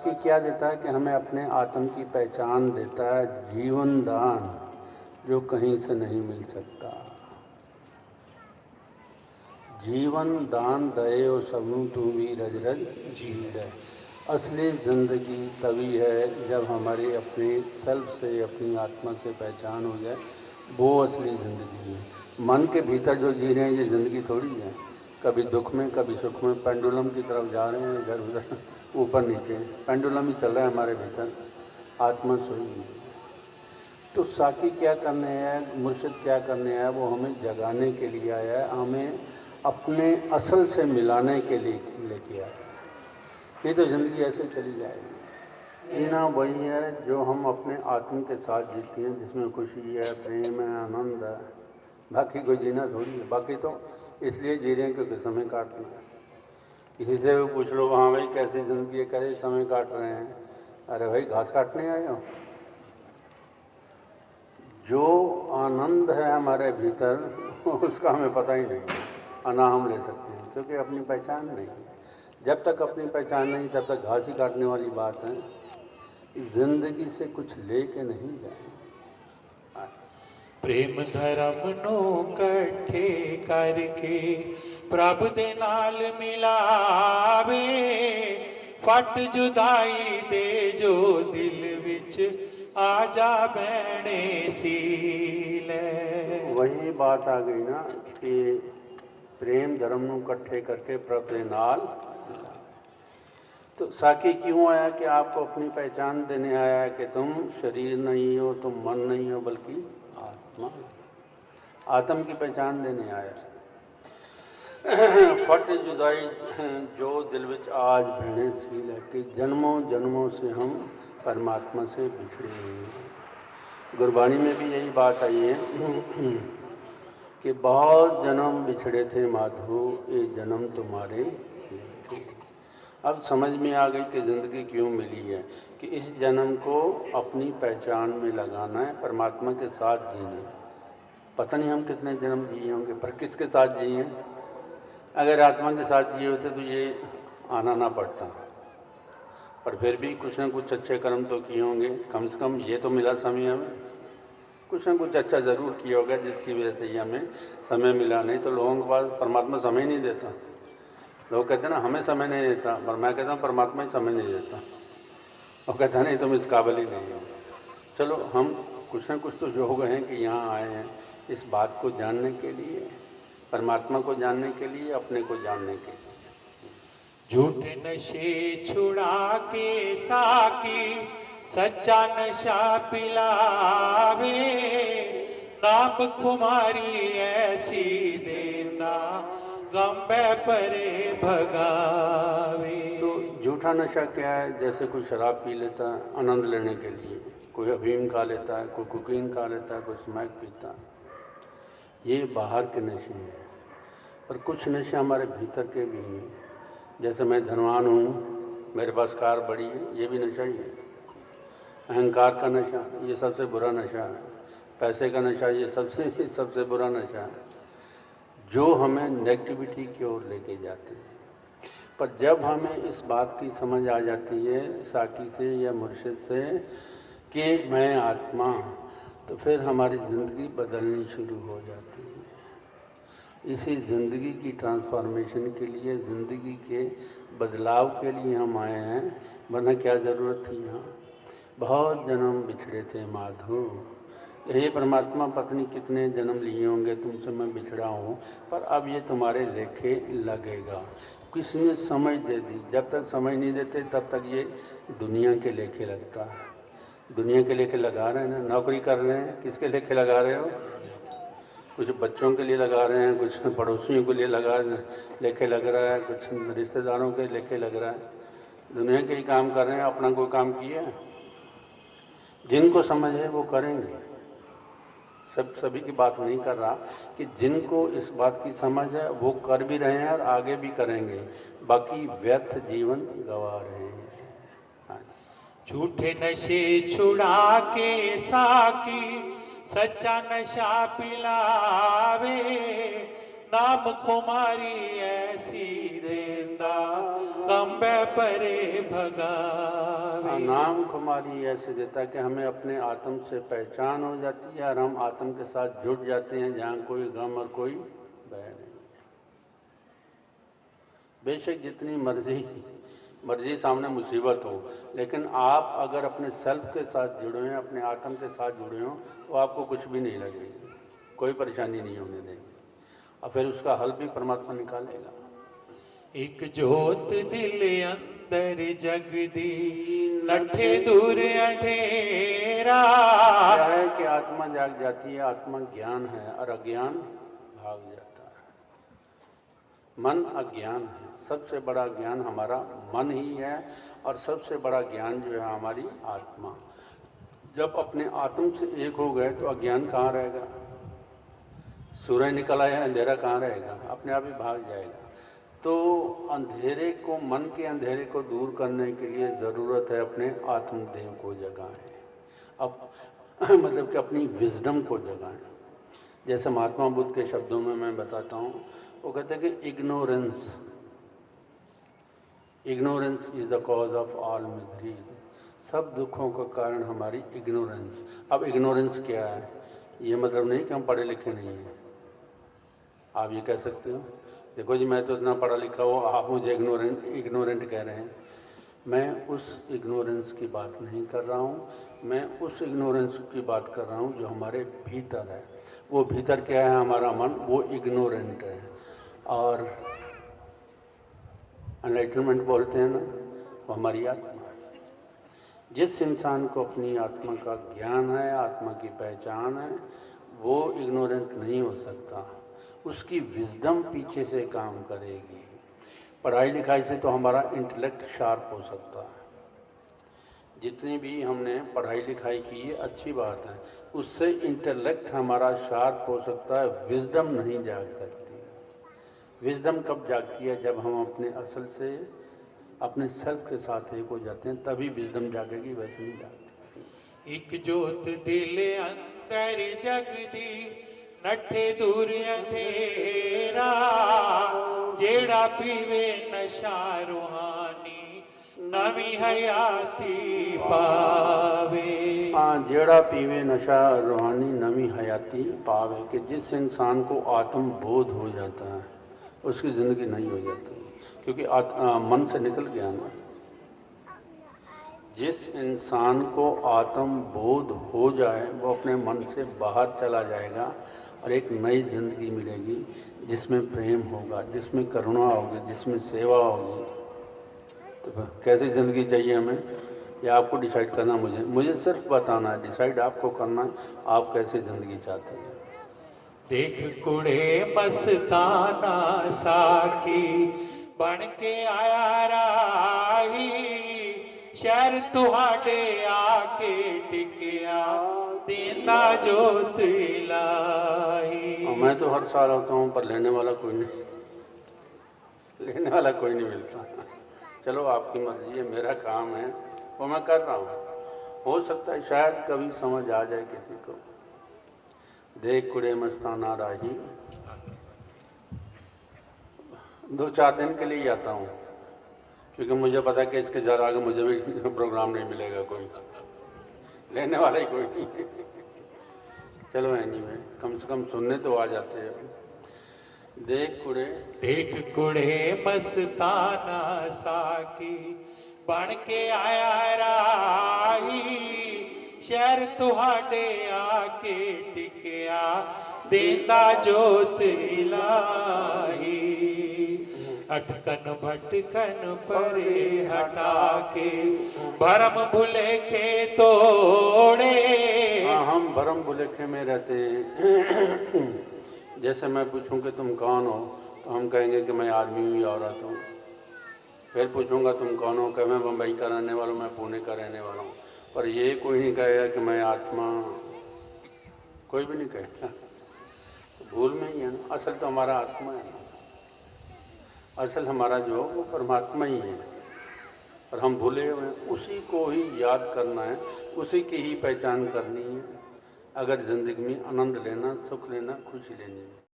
साक्षी क्या देता है कि हमें अपने आत्म की पहचान देता है, जीवन दान जो कहीं से नहीं मिल सकता। जीवन दान दयो सबू तू भी रज रज जी है। असली जिंदगी तभी है जब हमारी अपने सेल्फ से, अपनी आत्मा से पहचान हो जाए, वो असली जिंदगी है। मन के भीतर जो जी रहे हैं ये जिंदगी थोड़ी है। कभी दुख में कभी सुख में पेंडुलम की तरफ जा रहे हैं, इधर उधर ऊपर नीचे, पेंडुलम ही चल रहा है हमारे भीतर। आत्मा सोई है। तो साकी क्या करने आया, मुर्शिद क्या करने आया, वो हमें जगाने के लिए आया है, हमें अपने असल से मिलाने के लिए लेके आया। नहीं तो जिंदगी ऐसे चली जाएगी। जीना वही है जो हम अपने आत्म के साथ जीते हैं, जिसमें खुशी है, प्रेम है, आनंद है। बाकी कोई जीना थोड़ी है। बाकी तो इसलिए जी रहे हैं क्योंकि समय काटना है। किसी से भी पूछ लो, हाँ भाई कैसी जिंदगी करे, समय काट रहे हैं। अरे भाई घास काटने आए हो। जो आनंद है हमारे भीतर उसका हमें पता ही नहीं है, अना हम ले सकते हैं क्योंकि अपनी पहचान नहीं है। जब तक अपनी पहचान नहीं तब तक घास ही काटने वाली बात है। जिंदगी से कुछ लेके नहीं जाए। प्रेम धर्म नो कट्ठे करके प्रभु दे नाल मिलावे, फट जुदाई दे जो दिल विच आजा बैणे सीले। वही बात आ गई ना कि प्रेम धर्म नु कट्ठे करके प्रभु दे नाल। तो साकी क्यों आया कि आपको अपनी पहचान देने आया है कि तुम शरीर नहीं हो, तुम मन नहीं हो, बल्कि आत्मा। आत्म की पहचान देने आया है। फट जुदाई जो दिल विच आज भेड़े सील है कि जन्मों जन्मों से हम परमात्मा से बिछड़े हुए हैं। गुरबाणी में भी यही बात आई है कि बहुत जन्म बिछड़े थे माधो, ये जन्म तुम्हारे थे। अब समझ में आ गई कि जिंदगी क्यों मिली है, कि इस जन्म को अपनी पहचान में लगाना है, परमात्मा के साथ जीना है। पता नहीं हम कितने जन्म जिए होंगे, पर किसके साथ जिए हैं। अगर आत्मा के साथ जिए होते तो ये आना ना पड़ता, पर फिर भी कुछ ना कुछ अच्छे कर्म तो किए होंगे। कम से कम ये तो मिला समय हमें, कुछ ना कुछ अच्छा जरूर किया होगा जिसकी वजह से ये हमें समय मिला। नहीं तो लोगों के पास परमात्मा समय नहीं देता। लोग कहते हैं ना हमें समय नहीं देता, पर मैं कहता हूँ परमात्मा ही समय नहीं देता। और कहता है नहीं तुम इस काबिल ही नहीं हो। चलो हम कुछ ना कुछ तो योग हैं कि यहाँ आए हैं इस बात को जानने के लिए, परमात्मा को जानने के लिए, अपने को जानने के लिए। झूठे नशे छुड़ा के साकी सच्चा नशा पिलावे, नाम खुमारी ऐसी देना गंबे परे भगावे। तो झूठा नशा क्या है? जैसे कोई शराब पी लेता है आनंद लेने के लिए, कोई अफीम खा लेता है, कोई कोकीन खा लेता है, कोई स्मैक पीता है। ये बाहर के नशे हैं, पर कुछ नशे हमारे भीतर के भी हैं। जैसे मैं धनवान हूँ, मेरे पास कार बड़ी है, ये भी नशा ही है। अहंकार का नशा ये सबसे बुरा नशा है। पैसे का नशा ये सबसे बुरा नशा है, जो हमें नेगेटिविटी की ओर लेके जाते हैं। पर जब हमें इस बात की समझ आ जाती है साकी से या मुर्शिद से कि मैं आत्मा, तो फिर हमारी ज़िंदगी बदलनी शुरू हो जाती है। इसी ज़िंदगी की ट्रांसफॉर्मेशन के लिए, ज़िंदगी के बदलाव के लिए हम आए हैं, वरना क्या ज़रूरत थी यहाँ। बहुत जन्म बिछड़े थे माधो, हे परमात्मा पत्नी कितने जन्म लिए होंगे तुमसे मैं बिछड़ा हूँ, पर अब ये तुम्हारे लेखे लगेगा। किसने समझ दे दी? जब तक समझ नहीं देते तब तक ये दुनिया के लेखे लगता है। दुनिया के लेखे लगा रहे हैं ना, नौकरी कर रहे हैं, किसके लेखे लगा रहे हो? कुछ बच्चों के लिए लगा रहे हैं, कुछ पड़ोसियों के लिए लेखे लग रहा है, कुछ रिश्तेदारों के लेखे लग रहा है। दुनिया के ही काम कर रहे हैं, अपना कोई काम किया है? जिनको समझ है वो करेंगे। सभी की बात नहीं कर रहा, कि जिनको इस बात की समझ है वो कर भी रहे हैं और आगे भी करेंगे, बाकी व्यर्थ जीवन गवा रहे हैं। झूठे नशे छुड़ा के साकी सच्चा नशा पिलावे, नाम खुमारी ऐसी देता गम पै परे भगावे। नाम खुमारी ऐसे देता कि हमें अपने आत्म से पहचान हो जाती है और हम आत्म के साथ जुड़ जाते हैं जहाँ कोई गम और कोई भय नहीं। बेशक जितनी मर्जी सामने मुसीबत हो, लेकिन आप अगर अपने सेल्फ के साथ जुड़े हैं, अपने आत्म के साथ जुड़े हो, तो आपको कुछ भी नहीं लगेगी, कोई परेशानी नहीं होने देगी, और फिर उसका हल भी परमात्मा निकालेगा। एक जोत दिल अंदर जगदी, नठे दूर अंधेरा। क्या है कि आत्मा जाग जाती है, आत्मा ज्ञान है और अज्ञान भाग जाता है। मन अज्ञान है, सबसे बड़ा ज्ञान हमारा मन ही है, और सबसे बड़ा ज्ञान जो है हमारी आत्मा। जब अपने आत्म से एक हो गए तो अज्ञान कहाँ रहेगा? सूरज निकल आया, अंधेरा कहाँ रहेगा? अपने आप ही भाग जाएगा। तो अंधेरे को, मन के अंधेरे को दूर करने के लिए ज़रूरत है अपने आत्मदेव को जगाएं, अब मतलब कि अपनी विजडम को जगाएं। जैसे महात्मा बुद्ध के शब्दों में मैं बताता हूँ, वो कहते हैं कि ignorance is the cause of all misery. सब दुखों का कारण हमारी इग्नोरेंस। अब इग्नोरेंस क्या है? ये मतलब नहीं कि हम पढ़े लिखे नहीं हैं। आप ये कह सकते हो, देखो जी मैं तो इतना पढ़ा लिखा हूँ, आप मुझे इग्नोरेंट कह रहे हैं। मैं उस इग्नोरेंस की बात नहीं कर रहा हूँ, मैं उस इग्नोरेंस की बात कर रहा हूँ जो हमारे भीतर है। वो भीतर क्या है? हमारा मन, वो इग्नोरेंट है। और एनलाइटनमेंट बोलते हैं ना, वो हमारी आत्मा है। जिस इंसान को अपनी आत्मा का ज्ञान है, आत्मा की पहचान है, वो इग्नोरेंट नहीं हो सकता। उसकी विजडम पीछे से काम करेगी। पढ़ाई लिखाई से तो हमारा इंटेलेक्ट शार्प हो सकता है, जितनी भी हमने पढ़ाई लिखाई की है अच्छी बात है, उससे इंटेलेक्ट हमारा शार्प हो सकता है, विजडम नहीं जाग सकती। विजडम कब जागती है? जब हम अपने असल से, अपने सेल्फ के साथ एक हो जाते हैं, तभी विजडम जागेगी, वैसे नहीं जागती। एक जोत दिल अंदर जगदी, नठे दूर अंधेरा। जेड़ा पीवे नशा रूहानी, नवी हयाती पावे। हाँ, जेड़ा पीवे नशा रूहानी नवी हयाती पावे, कि जिस इंसान को आत्म बोध हो जाता है उसकी जिंदगी नहीं हो जाती, क्योंकि मन से निकल गया ना। जिस इंसान को आत्म बोध हो जाए वो अपने मन से बाहर चला जाएगा और एक नई जिंदगी मिलेगी, जिसमें प्रेम होगा, जिसमें करुणा होगी, जिसमें सेवा होगी। तो कैसी जिंदगी चाहिए हमें, या आपको डिसाइड करना? मुझे सिर्फ बताना है, डिसाइड आपको करना है, आप कैसी जिंदगी चाहते हैं। देख कुड़े मस्ताना साकी, बन के आया राही। शहर तुहाडे आके टिकिया, दीना जोत लाई। मैं तो हर साल आता हूँ, पर लेने वाला कोई नहीं मिलता। चलो आपकी मर्जी है, मेरा काम है, वो मैं कर रहा हूँ। हो सकता है शायद कभी समझ आ जाए किसी को। देख कुड़े मस्ताना राही, 2-4 दिन के लिए ही आता हूँ, क्योंकि मुझे पता है कि इसके ज़रा आगे मुझे भी प्रोग्राम नहीं मिलेगा, कोई लेने वाला ही कोई नहीं। चलो एनीवे, कम से कम सुनने तो आ जाते हैं। देख कुड़े मस्ताना साकी, बन के आया राही। शहर तुहाडे आके टिकिया, देंदा जोत लाई। अटकन भटकन परे हटा के, भरम भुलेखे तोड़े। हाँ, हम भरम भुलेखे में रहते हैं। जैसे मैं पूछूं कि तुम कौन हो, तो हम कहेंगे कि मैं आदमी हूँ या औरत हूँ। फिर पूछूंगा तुम कौन हो, कि मैं मुंबई का रहने वाला हूँ, मैं पुणे का रहने वाला हूँ। पर ये कोई नहीं कहेगा कि मैं आत्मा, कोई भी नहीं कहेगा। तो भूल में ही है ना, असल तो हमारा आत्मा है ना, असल हमारा जो वो परमात्मा ही है, और हम भूले हुए हैं। उसी को ही याद करना है, उसी की ही पहचान करनी है, अगर जिंदगी में आनंद लेना, सुख लेना, खुशी लेनी है।